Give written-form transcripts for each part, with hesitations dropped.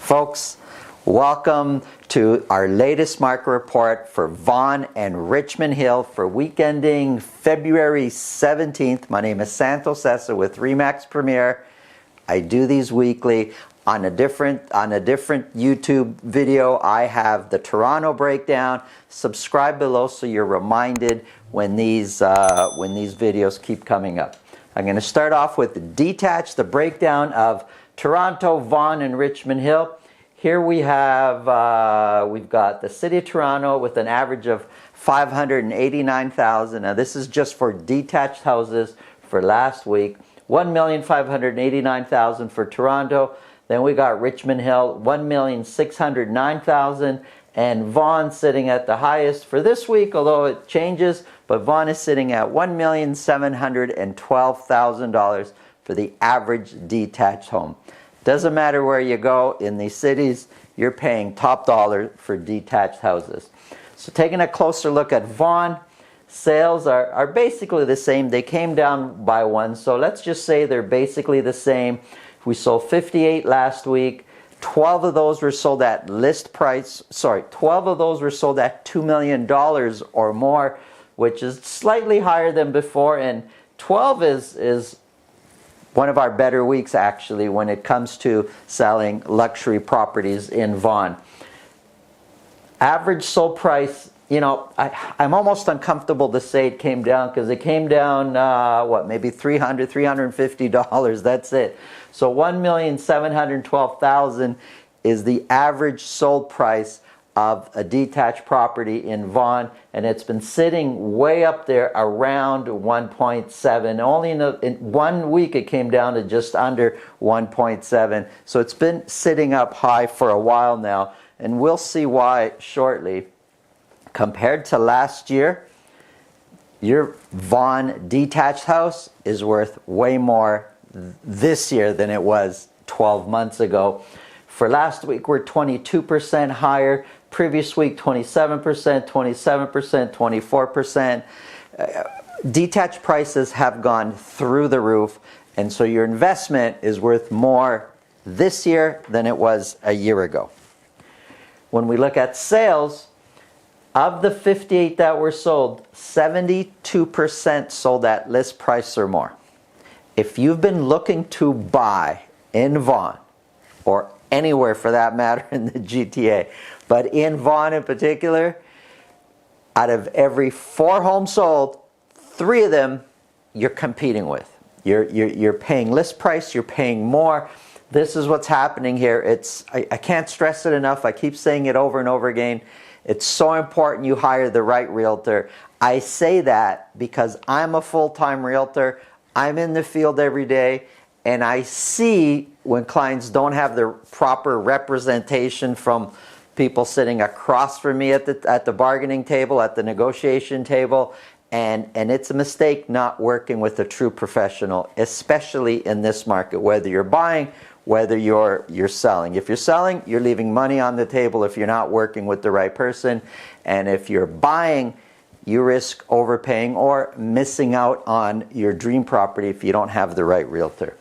Folks, welcome to our latest market report for Vaughan and Richmond Hill for week ending February 17th. My name is Santos Essa with RE/MAX Premier. I do these weekly. On a different YouTube video, I have the Toronto breakdown. Subscribe below so you're reminded when these videos keep coming up. I'm going to start off with detached, the breakdown of Toronto, Vaughan, and Richmond Hill. Here we have, we've got the City of Toronto with an average of 589,000. Now this is just for detached houses for last week. 1,589,000 for Toronto. Then we got Richmond Hill, 1,609,000, and Vaughan sitting at the highest for this week, although it changes, but Vaughan is sitting at $1,712,000 for the average detached home. Doesn't matter where you go in these cities, you're paying top dollar for detached houses. So taking a closer look at Vaughan, sales are basically the same. They came down by one, so let's just say they're basically the same. We sold 58 last week. 12 of those were sold at list price. 12 of those were sold at $2 million or more, which is slightly higher than before. And 12 is one of our better weeks, actually, when it comes to selling luxury properties in Vaughan. Average sold price, you know, I'm almost uncomfortable to say it came down because it came down, maybe $300, $350. That's it. So $1,712,000 is the average sold price of a detached property in Vaughan, and it's been sitting way up there around 1.7. Only in 1 week it came down to just under 1.7. So it's been sitting up high for a while now, and we'll see why shortly. Compared to last year, your Vaughan detached house is worth way more this year than it was 12 months ago. For last week, we're 22% higher. Previous week, 27%, 27%, 24%. Detached prices have gone through the roof, and so your investment is worth more this year than it was a year ago. When we look at sales, of the 58 that were sold, 72% sold at list price or more. If you've been looking to buy in Vaughan, or anywhere for that matter in the GTA, but in Vaughan in particular, out of every 4 homes sold, 3 of them you're competing with. You're paying list price, you're paying more. This is what's happening here. I can't stress it enough. I keep saying it over and over again. It's so important you hire the right realtor. I say that because I'm a full-time realtor. I'm in the field every day, and I see when clients don't have the proper representation from people sitting across from me at the bargaining table, at the negotiation table, and it's a mistake not working with a true professional, especially in this market, whether you're buying, whether you're selling. If you're selling, you're leaving money on the table if you're not working with the right person, and if you're buying, you risk overpaying or missing out on your dream property if you don't have the right realtor.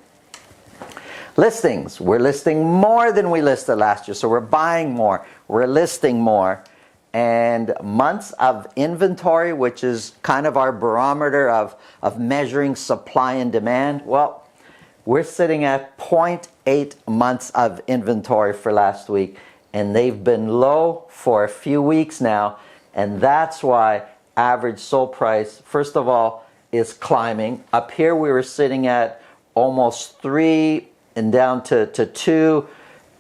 Listings. We're listing more than we listed last year, so we're buying more, we're listing more. And months of inventory, which is kind of our barometer of measuring supply and demand, well, we're sitting at 0.8 months of inventory for last week, and they've been low for a few weeks now, and that's why average sold price, first of all, is climbing. Up here we were sitting at almost 3 and down to 2,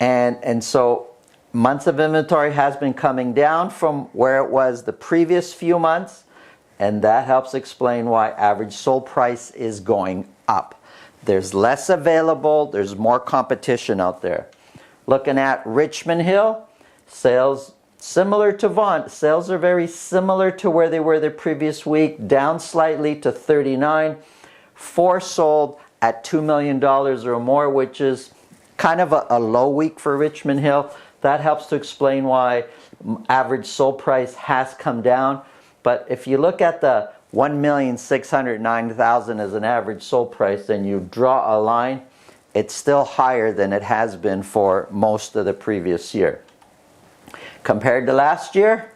and so months of inventory has been coming down from where it was the previous few months, and that helps explain why average sold price is going up. There's less available, there's more competition out there. Looking at Richmond Hill, sales similar to Vaughan. Sales are very similar to where they were the previous week, down slightly to 39. 4 sold at $2 million or more, which is kind of a low week for Richmond Hill. That helps to explain why average sold price has come down. But if you look at the $1,609,000 as an average sold price, then you draw a line, it's still higher than it has been for most of the previous year. Compared to last year,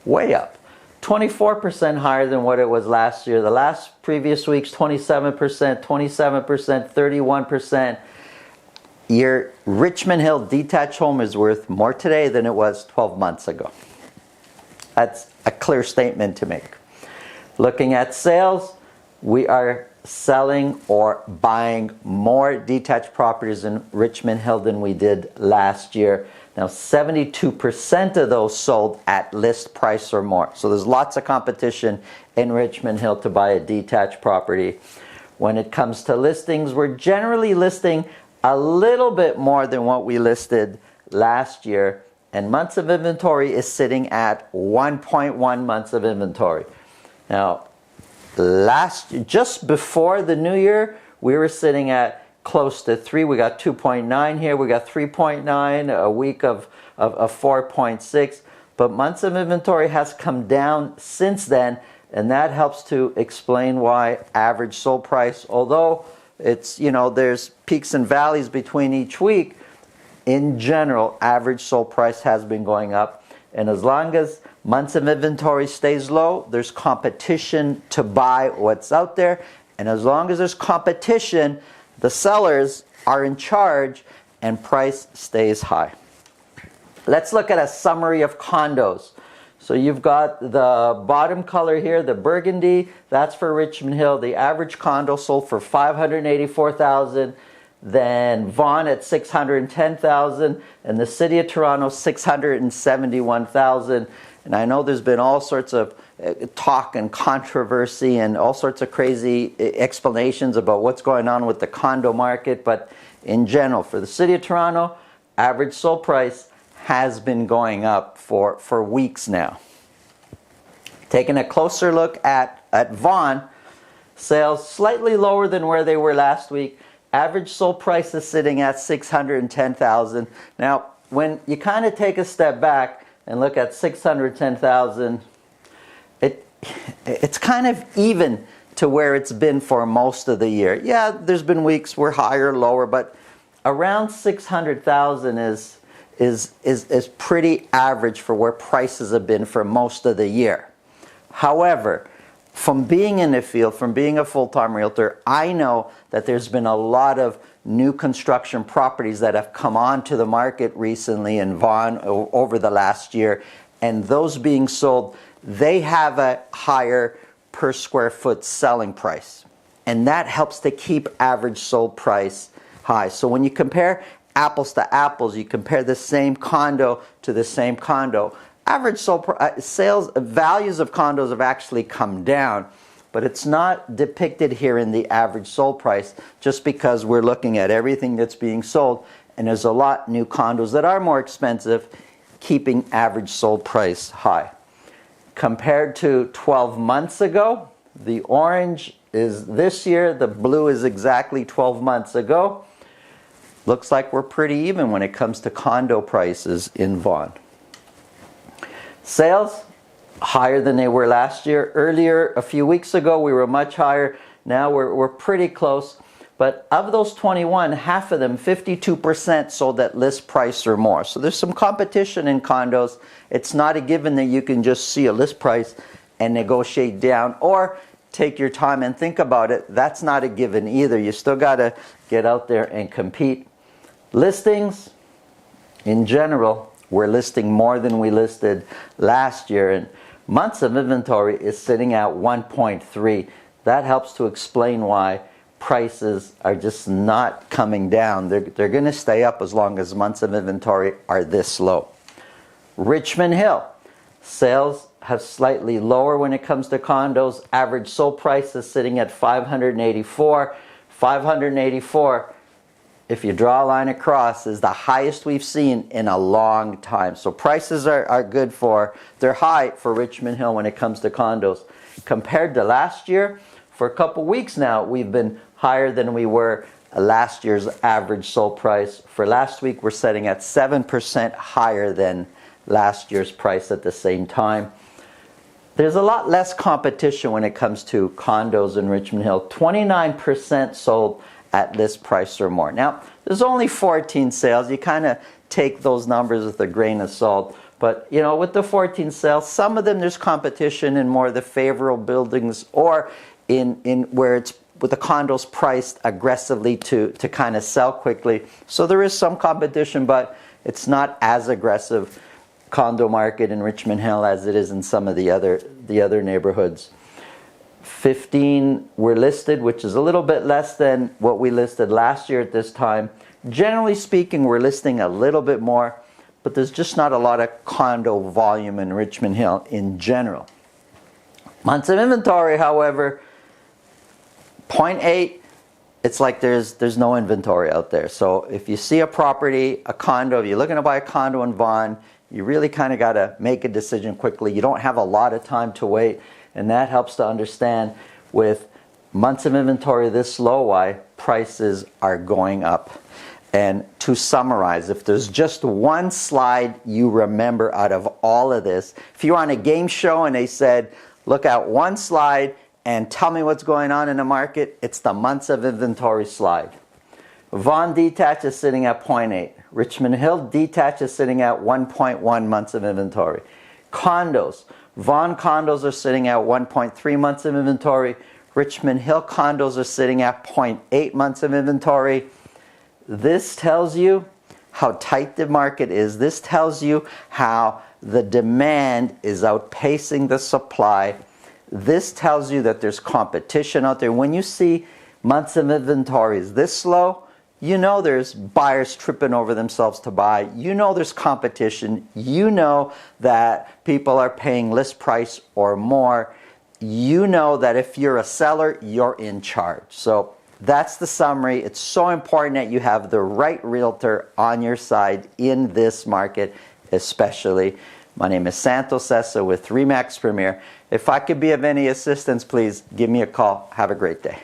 way up. 24% higher than what it was last year. The last previous weeks, 27%, 27%, 31%. Your Richmond Hill detached home is worth more today than it was 12 months ago. That's a clear statement to make. Looking at sales, we are selling or buying more detached properties in Richmond Hill than we did last year. Now, 72% of those sold at list price or more. So there's lots of competition in Richmond Hill to buy a detached property. When it comes to listings, we're generally listing a little bit more than what we listed last year. And months of inventory is sitting at 1.1 months of inventory. Now, just before the new year, we were sitting at close to 3. We got 2.9 here. We got 3.9, a week of 4.6. But months of inventory has come down since then, and that helps to explain why average sold price, although it's, there's peaks and valleys between each week, in general, average sold price has been going up. And as long as months of inventory stays low, there's competition to buy what's out there. And as long as there's competition, the sellers are in charge and price stays high. Let's look at a summary of condos. So you've got the bottom color here, the burgundy, that's for Richmond Hill. The average condo sold for $584,000. Then Vaughan at $610,000, and the City of Toronto $671,000. And I know there's been all sorts of talk and controversy and all sorts of crazy explanations about what's going on with the condo market, but in general, for the City of Toronto, average sold price has been going up for weeks now. Taking a closer look at Vaughan, sales slightly lower than where they were last week. Average sold price is sitting at $610,000. Now, when you kind of take a step back and look at $610,000, it's kind of even to where it's been for most of the year. Yeah, there's been weeks we're higher, lower, but around $600,000 is pretty average for where prices have been for most of the year. However, from being in the field, from being a full-time realtor, I know that there's been a lot of new construction properties that have come onto the market recently in Vaughan over the last year, and those being sold, they have a higher per square foot selling price, and that helps to keep average sold price high. So when you compare apples to apples, you compare the same condo to the same condo, average sales values of condos have actually come down, but it's not depicted here in the average sold price just because we're looking at everything that's being sold, and there's a lot new condos that are more expensive, keeping average sold price high. Compared to 12 months ago, the orange is this year, the blue is exactly 12 months ago. Looks like we're pretty even when it comes to condo prices in Vaughan. Sales, higher than they were last year. Earlier, a few weeks ago, we were much higher. Now we're pretty close. But of those 21, half of them, 52%, sold at list price or more. So there's some competition in condos. It's not a given that you can just see a list price and negotiate down or take your time and think about it. That's not a given either. You still got to get out there and compete. Listings, in general, we're listing more than we listed last year, and months of inventory is sitting at 1.3. That helps to explain why prices are just not coming down. They're going to stay up as long as months of inventory are this low. Richmond Hill, sales have slightly lower when it comes to condos. Average sold price is sitting at $584. $584, if you draw a line across, is the highest we've seen in a long time. So prices are good they're high for Richmond Hill when it comes to condos. Compared to last year, for a couple weeks now, we've been higher than we were last year's average sold price. For last week, we're setting at 7% higher than last year's price at the same time. There's a lot less competition when it comes to condos in Richmond Hill. 29% sold at list price or more. Now, there's only 14 sales. You kind of take those numbers with a grain of salt. But, you know, with the 14 sales, some of them there's competition in more of the favorable buildings or in where it's with the condos priced aggressively to kind of sell quickly. So there is some competition, but it's not as aggressive condo market in Richmond Hill as it is in some of the other neighborhoods. 15 were listed, which is a little bit less than what we listed last year at this time. Generally speaking, we're listing a little bit more, but there's just not a lot of condo volume in Richmond Hill in general. Months of inventory, however, 0.8, it's like there's no inventory out there. So if you see a property, a condo, if you're looking to buy a condo in Vaughan, you really kind of got to make a decision quickly. You don't have a lot of time to wait, and that helps to understand with months of inventory this low why prices are going up. And to summarize, if there's just one slide you remember out of all of this, if you're on a game show and they said, look at one slide and tell me what's going on in the market, it's the months of inventory slide. Vaughan detached is sitting at 0.8. Richmond Hill detached is sitting at 1.1 months of inventory. Condos. Vaughan condos are sitting at 1.3 months of inventory. Richmond Hill condos are sitting at 0.8 months of inventory. This tells you how tight the market is. This tells you how the demand is outpacing the supply. This tells you that there's competition out there. When you see months of inventories this low, you know there's buyers tripping over themselves to buy. You know there's competition. You know that people are paying list price or more. You know that if you're a seller, you're in charge. So that's the summary. It's so important that you have the right realtor on your side in this market, especially. My name is Santos Essa with RE/MAX Premier. If I could be of any assistance, please give me a call. Have a great day.